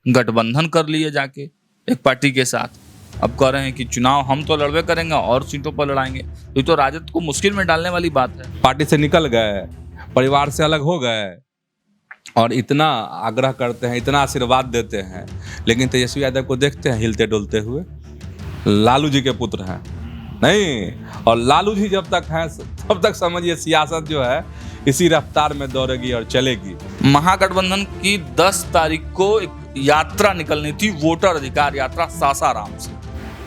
गठबंधन कर लिए जाके एक पार्टी के साथ। अब कह रहे हैं कि चुनाव हम तो लड़वे करेंगे और सीटों पर लड़ाएंगे। तो ये तो राजद को मुश्किल में डालने वाली बात है। पार्टी से निकल गए, परिवार से अलग हो गए और इतना आग्रह करते हैं, इतना आशीर्वाद देते हैं, लेकिन तेजस्वी यादव को देखते हैं हिलते डुलते हुए। लालू जी के पुत्र हैं नहीं, और लालू जी जब तक हैं तब तक समझिए सियासत जो है इसी रफ्तार में दौड़ेगी और चलेगी। महागठबंधन की 10 तारीख को एक यात्रा निकलनी थी, वोटर अधिकार यात्रा सासाराम से।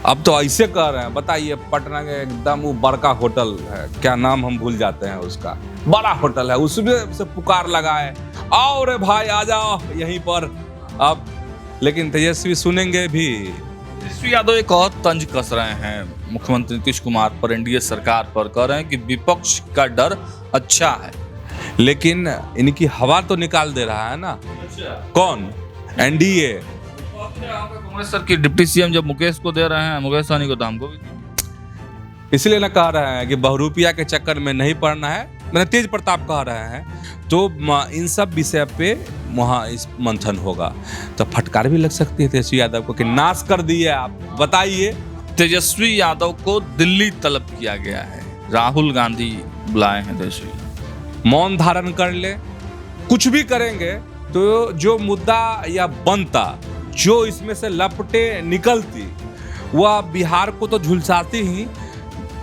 अब तो ऐसे कह रहे हैं, बताइए पटना के एकदम वो बड़का होटल है, क्या नाम हम भूल जाते हैं उसका, बड़ा होटल है, उसमें से पुकार लगाए आओ रे भाई आ जाओ यहीं पर। अब लेकिन तेजस्वी सुनेंगे भी। तेजस्वी यादव एक और तंज कस रहे हैं मुख्यमंत्री नीतीश कुमार पर, एनडीए सरकार पर। कह रहे हैं कि विपक्ष का डर अच्छा है, लेकिन इनकी हवा तो निकाल दे रहा है ना। कौन? एनडीए। कांग्रेस सर की डिप्टी सीएम जब मुकेश को दे रहे हैं, मुकेश सहनी को तो हमको भी। इसलिए ना कह रहे हैं कि बहुरूपिया के चक्कर में नहीं पड़ना है। मैंने तेज प्रताप कह रहे हैं तो इन सब विषय पे वहाँ इस मंथन होगा, तो फटकार भी लग सकती है तेजस्वी यादव को कि नाश कर दिए आप। बताइए, तेजस्वी यादव को दिल्ली तलब किया गया है, राहुल गांधी बुलाए हैं तेजस्वी। मौन धारण कर ले, कुछ भी करेंगे तो जो मुद्दा या बनता, जो इसमें से लपटे निकलती, वह बिहार को तो झुलसाती ही,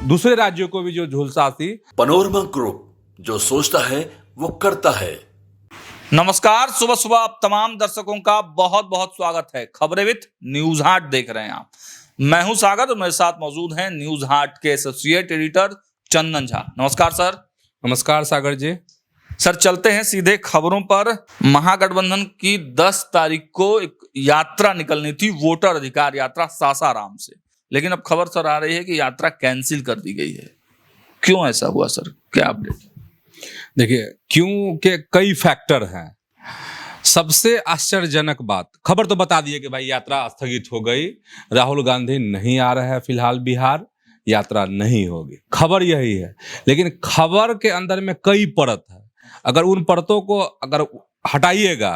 दूसरे राज्यों को भी जो झुलसाती। पैनोरमा ग्रुप, जो सोचता है वो करता है। नमस्कार, सुबह सुबह आप तमाम दर्शकों का बहुत बहुत स्वागत है। खबरें विद न्यूज हाट देख रहे हैं आप। मैं हूं सागर और मेरे साथ मौजूद हैं न्यूज हाट के एसोसिएट एडिटर चंदन झा। नमस्कार सर। नमस्कार सागर जी। सर चलते हैं सीधे खबरों पर। महागठबंधन की 10 तारीख को एक यात्रा निकलनी थी, वोटर अधिकार यात्रा सासाराम से, लेकिन अब खबर सर आ रही है कि यात्रा कैंसिल कर दी गई है। क्यों ऐसा हुआ सर, क्या अपडेट? देखिए, क्यों के कई फैक्टर हैं। सबसे आश्चर्यजनक बात, खबर तो बता दिए कि भाई यात्रा स्थगित हो गई, राहुल गांधी नहीं आ रहे हैं फिलहाल बिहार, यात्रा नहीं होगी, खबर यही है। लेकिन खबर के अंदर में कई परत है। अगर उन परतों को अगर हटाइएगा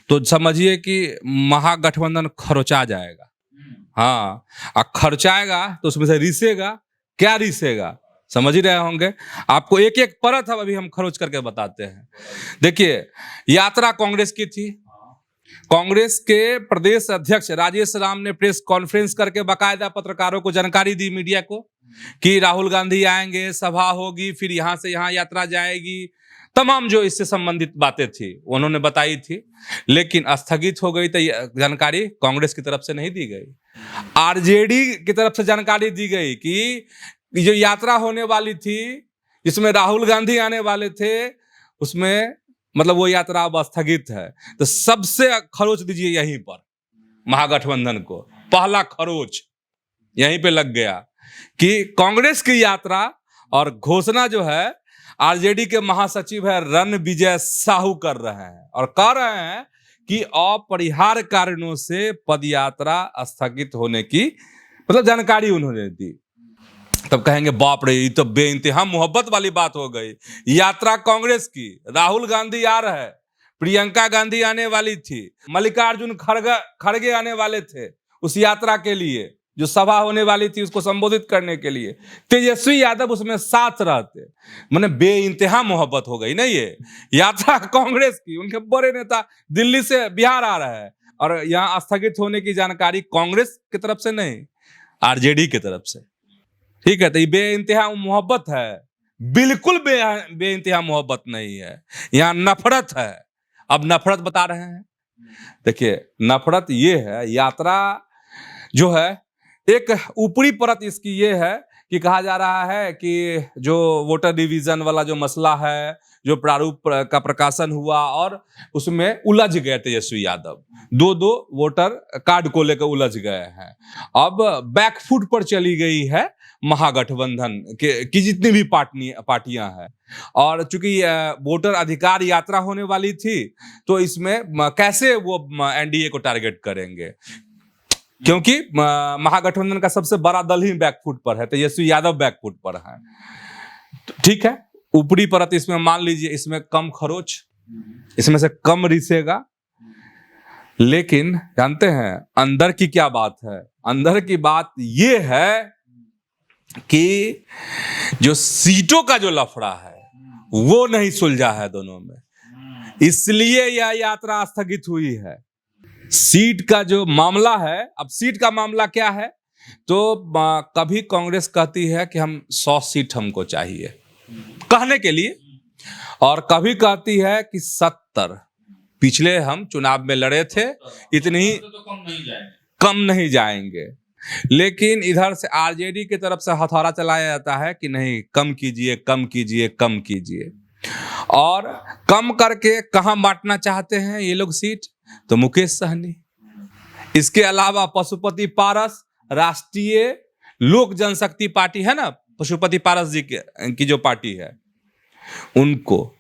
तो समझिए कि महागठबंधन खरोचा जाएगा। हाँ, और खर्चाएगा तो उसमें से रिसेगा, क्या रिसेगा समझ ही रहे होंगे। आपको एक एक परत अब अभी हम खरोच करके बताते हैं। देखिए, यात्रा कांग्रेस की थी। कांग्रेस के प्रदेश अध्यक्ष राजेश राम ने प्रेस कॉन्फ्रेंस करके बाकायदा पत्रकारों को जानकारी दी, मीडिया को, कि राहुल गांधी आएंगे, सभा होगी, फिर यहां से यहां यात्रा जाएगी, तमाम जो इससे संबंधित बातें थी उन्होंने बताई थी। लेकिन स्थगित हो गई तो जानकारी कांग्रेस की तरफ से नहीं दी गई, आरजेडी की तरफ से जानकारी दी गई कि जो यात्रा होने वाली थी जिसमें राहुल गांधी आने वाले थे, उसमें मतलब वो यात्रा अब स्थगित है। तो सबसे खरोच दीजिए यहीं पर, महागठबंधन को पहला खरोच यहीं पे लग गया कि कांग्रेस की यात्रा और घोषणा जो है आरजेडी के महासचिव है रणविजय साहू कर रहे हैं, और कह रहे हैं कि अपरिहार्य कारणों से पदयात्रा स्थगित होने की मतलब जानकारी उन्होंने दी। तब कहेंगे बाप रे, ये तो बेइंतहा मोहब्बत वाली बात हो गई। यात्रा कांग्रेस की, राहुल गांधी आ रहे हैं, प्रियंका गांधी आने वाली थी, मल्लिकार्जुन खड़गे आने वाले थे उस यात्रा के लिए, जो सभा होने वाली थी उसको संबोधित करने के लिए। तेजस्वी यादव उसमें साथ रहते, माने बेइंतहा मोहब्बत हो गई ना। ये यात्रा कांग्रेस की, उनके बड़े नेता दिल्ली से बिहार आ रहे हैं, और यहाँ स्थगित होने की जानकारी कांग्रेस की तरफ से नहीं, आरजेडी की तरफ से। ठीक है, तो ये बेइंतहा मोहब्बत है? बिल्कुल बेइंतहा मोहब्बत नहीं है, यहाँ नफरत है। अब नफरत बता रहे हैं। देखिए, नफरत ये है, यात्रा जो है एक ऊपरी परत इसकी ये है कि कहा जा रहा है कि जो वोटर डिवीजन वाला जो मसला है, जो प्रारूप का प्रकाशन हुआ और उसमें उलझ गए तेजस्वी यादव, दो वोटर कार्ड को लेकर उलझ गए हैं। अब बैकफुट पर चली गई है महागठबंधन की जितनी भी पार्टियां हैं, और चूंकि वोटर अधिकार यात्रा होने वाली थी तो इसमें कैसे वो एनडीए को टारगेट करेंगे, क्योंकि महागठबंधन का सबसे बड़ा दल ही बैकफुट पर है, तेजस्वी यादव बैकफुट पर है। ठीक है, ऊपरी परत इसमें मान लीजिए इसमें कम खरोच, इसमें से कम रिसेगा। लेकिन जानते हैं अंदर की क्या बात है? अंदर की बात ये है कि जो सीटों का जो लफड़ा है वो नहीं सुलझा है दोनों में, इसलिए यह यात्रा स्थगित हुई है। सीट का जो मामला है, अब सीट का मामला क्या है, तो कभी कांग्रेस कहती है कि हम 100 सीट हमको चाहिए कहने के लिए, और कभी कहती है कि 70। पिछले हम चुनाव में लड़े थे, इतनी ही कम नहीं जाएंगे, लेकिन इधर से आरजेडी की तरफ से हथौड़ा चलाया जाता है कि नहीं, कम कीजिए, कम कीजिए, कम कीजिए। और कम करके कहां बांटना चाहते हैं ये लोग सीट? तो मुकेश सहनी, इसके अलावा पशुपति पारस, राष्ट्रीय लोक जनशक्ति पार्टी है ना, पशुपति पारस जी की जो पार्टी है, उनको,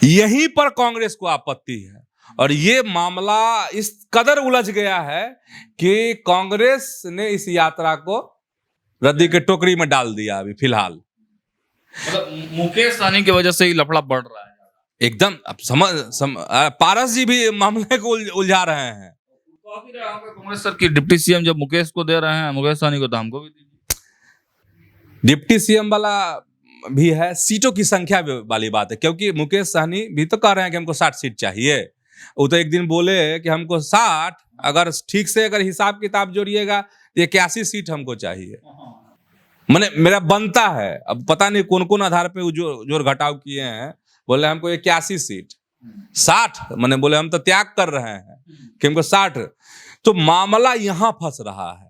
यहीं पर कांग्रेस को आपत्ति है। और ये मामला इस कदर उलझ गया है कि कांग्रेस ने इस यात्रा को रद्दी के टोकरी में डाल दिया अभी फिलहाल। मतलब मुकेश सहनी की वजह से ही लफड़ा बढ़ रहा है एकदम। अब पारस जी भी मामले को उलझा रहे हैं। कांग्रेस सर की डिप्टी सीएम जब मुकेश को दे रहे हैं, मुकेश सहनी को तो हमको भी दीजिए। डिप्टी सीएम वाला भी है, सीटों की संख्या वाली बात है, क्योंकि मुकेश सहनी भी तो कह रहे हैं कि हमको 60 सीट चाहिए। वो तो एक दिन बोले कि हमको 60, अगर ठीक से अगर हिसाब किताब जोड़िएगा तो 81 सीट हमको चाहिए। मैंने मेरा बनता है, अब पता नहीं कौन कौन आधार पे जोर घटाव किए हैं। बोले हमको 81 सीट, 60 मैंने बोले हम तो त्याग कर रहे हैं कि हमको 60। तो मामला यहां फंस रहा है।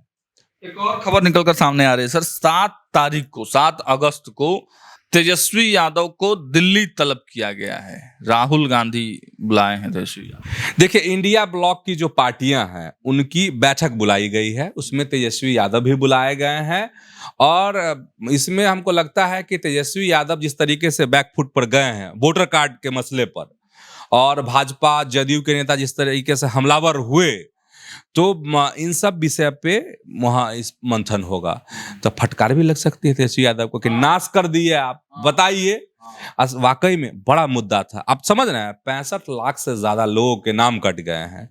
एक और खबर निकलकर सामने आ रही है सर, 7 अगस्त को तेजस्वी यादव को दिल्ली तलब किया गया है। राहुल गांधी बुलाए हैं तेजस्वी यादव। देखिए, इंडिया ब्लॉक की जो पार्टियां हैं उनकी बैठक बुलाई गई है, उसमें तेजस्वी यादव भी बुलाए गए हैं। और इसमें हमको लगता है कि तेजस्वी यादव जिस तरीके से बैकफुट पर गए हैं वोटर कार्ड के मसले पर, और भाजपा जदयू के नेता जिस तरीके से हमलावर हुए, तो इन सब विषय पे वहां इस मंथन होगा। तो फटकार भी लग सकती है तेजस्वी यादव को कि नाश कर दिए आप, बताइए। वाकई में बड़ा मुद्दा था। आप समझ रहे हैं, 65 लाख से ज्यादा लोगों के नाम कट गए हैं,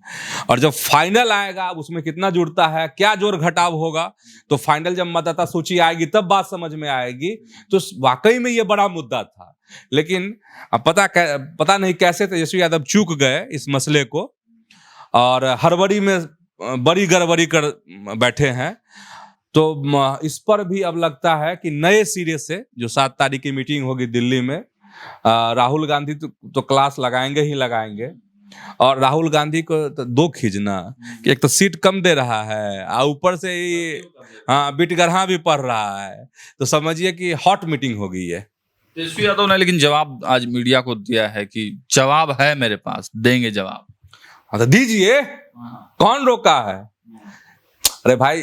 और जब फाइनल आएगा उसमें कितना जुड़ता है, क्या जोड़ घटाव होगा, तो फाइनल जब मतदाता सूची आएगी तब बात समझ में आएगी। तो वाकई में ये बड़ा मुद्दा था, लेकिन अब पता नहीं कैसे तेजस्वी यादव चूक गए इस मसले को, और हड़बड़ी में बड़ी गड़बड़ी कर बैठे हैं। तो इस पर भी अब लगता है कि नए सिरे से जो 7 तारीख की मीटिंग होगी दिल्ली में, राहुल गांधी तो क्लास लगाएंगे ही लगाएंगे। और राहुल गांधी को तो दो खींचना कि एक तो सीट कम दे रहा है, और ऊपर से ही बिटगरहा भी पढ़ रहा है, तो समझिए कि हॉट मीटिंग हो गई है। तेजस्वी यादव ने लेकिन जवाब आज मीडिया को दिया है कि जवाब है मेरे पास, देंगे जवाब। हाँ तो दीजिए, कौन रोका है? अरे भाई,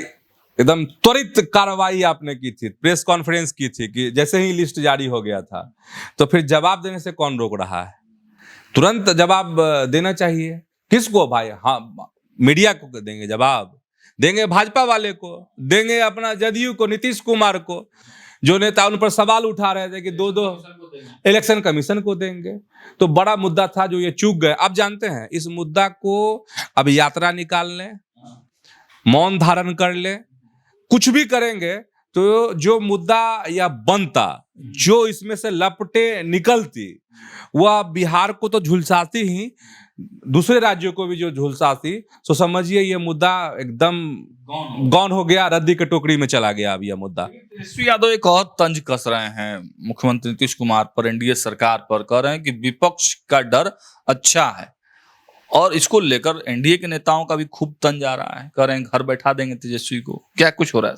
एकदम त्वरित कार्रवाई आपने की थी, प्रेस कॉन्फ्रेंस की थी कि जैसे ही लिस्ट जारी हो गया था, तो फिर जवाब देने से कौन रोक रहा है? तुरंत जवाब देना चाहिए। किसको भाई? हाँ, मीडिया को देंगे जवाब, देंगे भाजपा वाले को, देंगे अपना जदयू को, नीतीश कुमार को, जो नेता उन पर सवाल उठा रहे थे कि दो इलेक्शन कमीशन को देंगे। तो बड़ा मुद्दा था जो ये चूक गए। अब जानते हैं इस मुद्दा को अब यात्रा निकाल लें, मौन धारण कर ले, कुछ भी करेंगे तो जो मुद्दा या बनता, जो इसमें से लपटे निकलती, वह बिहार को तो झुलसाती ही, दूसरे राज्यों को भी जो झुलसाती। तो समझिए ये मुद्दा एकदम गौन हो गया, रद्दी के टोकरी में चला गया अब यह मुद्दा। तेजस्वी यादव एक और तंज कस रहे हैं मुख्यमंत्री नीतीश कुमार पर, एनडीए सरकार पर, कह रहे हैं कि विपक्ष का डर अच्छा है, और इसको लेकर एनडीए के नेताओं का भी खूब तंज आ रहा है, कह रहे हैं घर बैठा देंगे तेजस्वी को। क्या कुछ हो रहा है?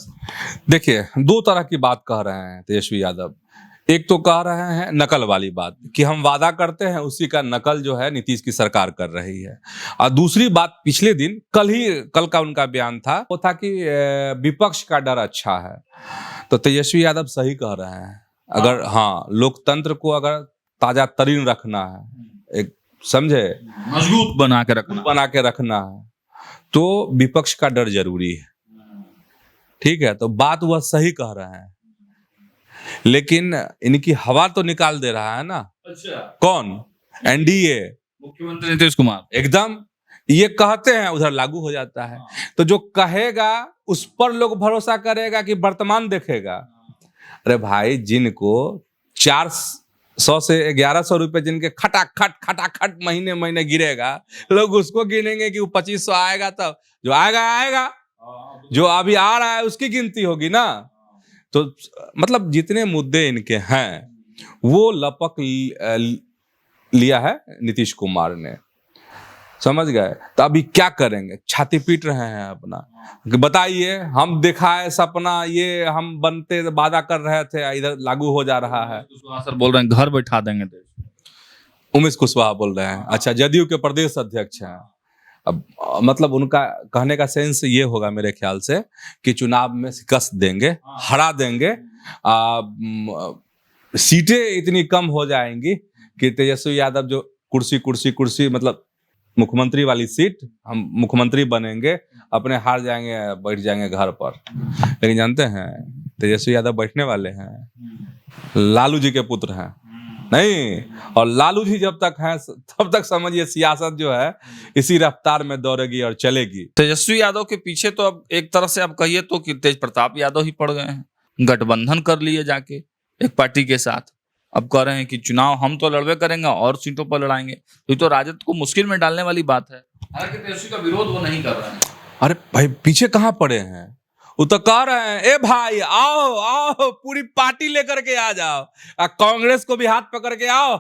देखिए, 2 तरह की बात कह रहे हैं तेजस्वी यादव। एक तो कह रहे हैं नकल वाली बात कि हम वादा करते हैं उसी का नकल जो है नीतीश की सरकार कर रही है, और दूसरी बात पिछले दिन कल का उनका बयान था, वो था कि विपक्ष का डर अच्छा है। तो तेजस्वी यादव सही कह रहे हैं। अगर लोकतंत्र को अगर ताजा तरीन रखना है, एक समझे, मजबूत बना के रखना है, तो विपक्ष का डर जरूरी है। ठीक है, तो बात वह सही कह रहे हैं, लेकिन इनकी हवा तो निकाल दे रहा है ना। अच्छा, कौन? एनडीए, मुख्यमंत्री नीतीश कुमार। एकदम ये कहते हैं उधर लागू हो जाता है। तो जो कहेगा उस पर लोग भरोसा करेगा कि वर्तमान देखेगा। अरे भाई, जिनको 400 से 1100 रुपए जिनके खटाखट महीने महीने गिरेगा, लोग उसको गिनेंगे कि वो 2500 आएगा, तब जो आएगा आएगा, जो अभी आ रहा है उसकी गिनती होगी ना। तो मतलब जितने मुद्दे इनके हैं वो लपक लिया है नीतीश कुमार ने, समझ गए। तो अभी क्या करेंगे, छाती पीट रहे हैं अपना कि बताइए, हम दिखाए सपना, ये हम बनते वादा कर रहे थे, इधर लागू हो जा रहा है। सर बोल रहे हैं घर बैठा देंगे देश। उमेश कुशवाहा बोल रहे हैं, अच्छा, जदयू के प्रदेश अध्यक्ष हैं। अब मतलब उनका कहने का सेंस ये होगा मेरे ख्याल से कि चुनाव में शिकस्त देंगे, हरा देंगे, सीटें इतनी कम हो जाएंगी कि तेजस्वी यादव जो कुर्सी मतलब मुख्यमंत्री वाली सीट, हम मुख्यमंत्री बनेंगे, अपने हार जाएंगे, बैठ जाएंगे घर पर। लेकिन जानते हैं तेजस्वी यादव बैठने वाले हैं, लालू जी के पुत्र हैं नहीं, और लालू जी जब तक हैं तब तक समझिए सियासत जो है इसी रफ्तार में दौड़ेगी और चलेगी। तेजस्वी यादव के पीछे तो अब एक तरह से आप कहिए तो कि तेज प्रताप यादव ही पड़ गए हैं, गठबंधन कर लिए जाके एक पार्टी के साथ। अब कह रहे हैं कि चुनाव हम तो लड़बे करेंगे और सीटों पर लड़ाएंगे, तो ये तो राजद को मुश्किल में डालने वाली बात है। हालांकि तेजस्वी का विरोध वो नहीं कर रहे हैं। अरे भाई, पीछे कहाँ पड़े हैं, वो तो कह रहे हैं ए भाई आओ आओ, पूरी पार्टी लेकर के आ जाओ, कांग्रेस को भी हाथ पकड़ के आओ,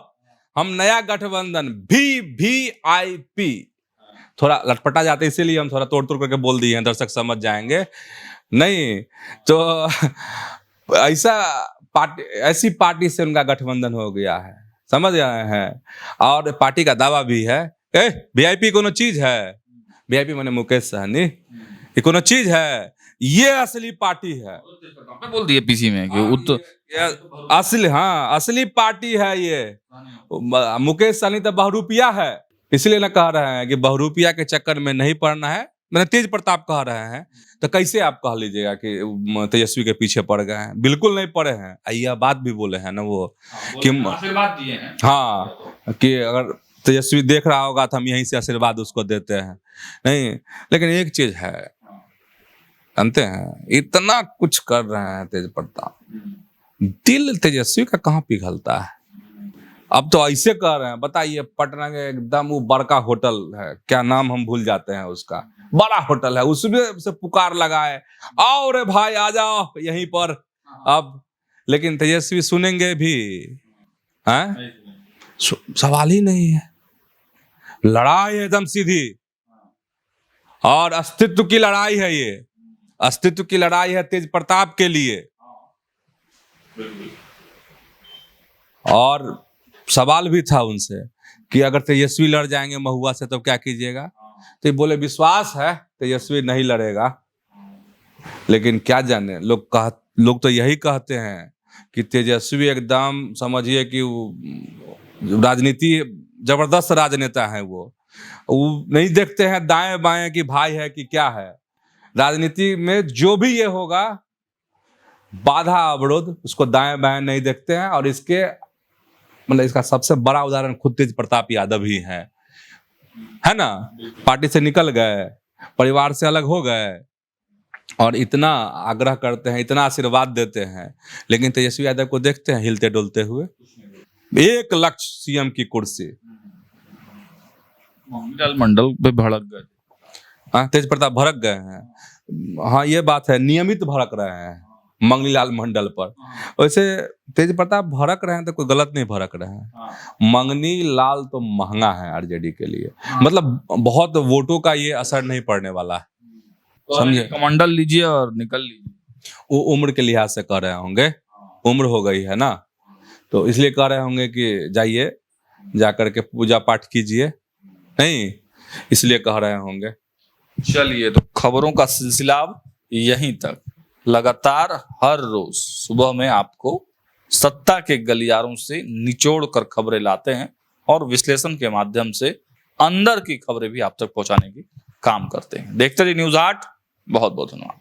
हम नया गठबंधन VVIP। थोड़ा लटपटा जाते इसीलिए हम थोड़ा तोड़ करके बोल दिए हैं, दर्शक समझ जाएंगे। नहीं तो ऐसी पार्टी से उनका गठबंधन हो गया है, समझ रहे हैं। और पार्टी का दावा भी है, VIP कोनो चीज है, VIP माने मुकेश सहनी, ये कोनो चीज है, ये असली पार्टी है। बोल दिए पीसी में कि असली पार्टी है ये। मुकेश सहनी तो बहुरूपिया है, इसलिए ना कह रहे हैं कि बहुरूपिया के चक्कर में नहीं पड़ना है। मैंने तेज प्रताप कह रहे हैं, तो कैसे आप कह लीजिएगा कि तेजस्वी के पीछे पड़ गए हैं? बिल्कुल नहीं पड़े हैं। यह बात भी बोले हैं ना वो कि आशीर्वाद दिए हैं, हाँ, कि अगर तेजस्वी देख रहा होगा तो हम यहीं से आशीर्वाद उसको देते हैं। नहीं, लेकिन एक चीज है, जानते हैं इतना कुछ कर रहे हैं तेज प्रताप, दिल तेजस्वी का कहाँ पिघलता है। अब तो ऐसे कर रहे हैं, बताइए, पटना के एकदम वो बड़का होटल है, क्या नाम हम भूल जाते हैं उसका, बड़ा होटल है, उसमें से पुकार लगाए, आओ रे भाई आ जाओ यहीं पर। अब लेकिन तेजस्वी सुनेंगे भी हैं? सवाल ही नहीं है। लड़ाई एकदम सीधी, और अस्तित्व की लड़ाई है ये, अस्तित्व की लड़ाई है तेज प्रताप के लिए। और सवाल भी था उनसे कि अगर तेजस्वी लड़ जाएंगे महुआ से तो क्या कीजिएगा, तो बोले विश्वास है तेजस्वी नहीं लड़ेगा। लेकिन क्या जाने, लोग तो यही कहते हैं कि तेजस्वी एकदम समझिए कि राजनीति जबरदस्त राजनेता है, वो नहीं देखते हैं दाएं बाएं कि भाई है कि क्या है। राजनीति में जो भी ये होगा बाधा अवरोध, उसको दाएं बाएं नहीं देखते हैं। और इसके मतलब इसका सबसे बड़ा उदाहरण खुद तेज प्रताप यादव ही है ना। पार्टी से निकल गए, परिवार से अलग हो गए, और इतना आग्रह करते हैं, इतना आशीर्वाद देते हैं, लेकिन तेजस्वी यादव को देखते हैं हिलते डुलते हुए। एक लक्ष्य सीएम की कुर्सी, मंडल पे भड़क गए। हाँ, तेज प्रताप भड़क गए हैं। हाँ, ये बात है, नियमित भड़क रहे हैं मंगनीलाल मंडल पर। वैसे तेज प्रताप भड़क रहे हैं तो कोई गलत नहीं भड़क रहे हैं। मंगनी लाल तो महंगा है आरजेडी के लिए, मतलब बहुत वोटों का ये असर नहीं पड़ने वाला है, समझे। कमंडल लीजिए और निकल लीजिए। वो उम्र के लिहाज से कह रहे होंगे, उम्र हो गई है ना, तो इसलिए कह रहे होंगे कि जाइए जाकर के पूजा पाठ कीजिए, नहीं इसलिए कह रहे होंगे। चलिए, तो खबरों का सिलसिला यहीं तक। लगातार हर रोज सुबह में आपको सत्ता के गलियारों से निचोड़ कर खबरें लाते हैं और विश्लेषण के माध्यम से अंदर की खबरें भी आप तक पहुंचाने की काम करते हैं। देखते रहिए न्यूज़ 8। बहुत बहुत धन्यवाद।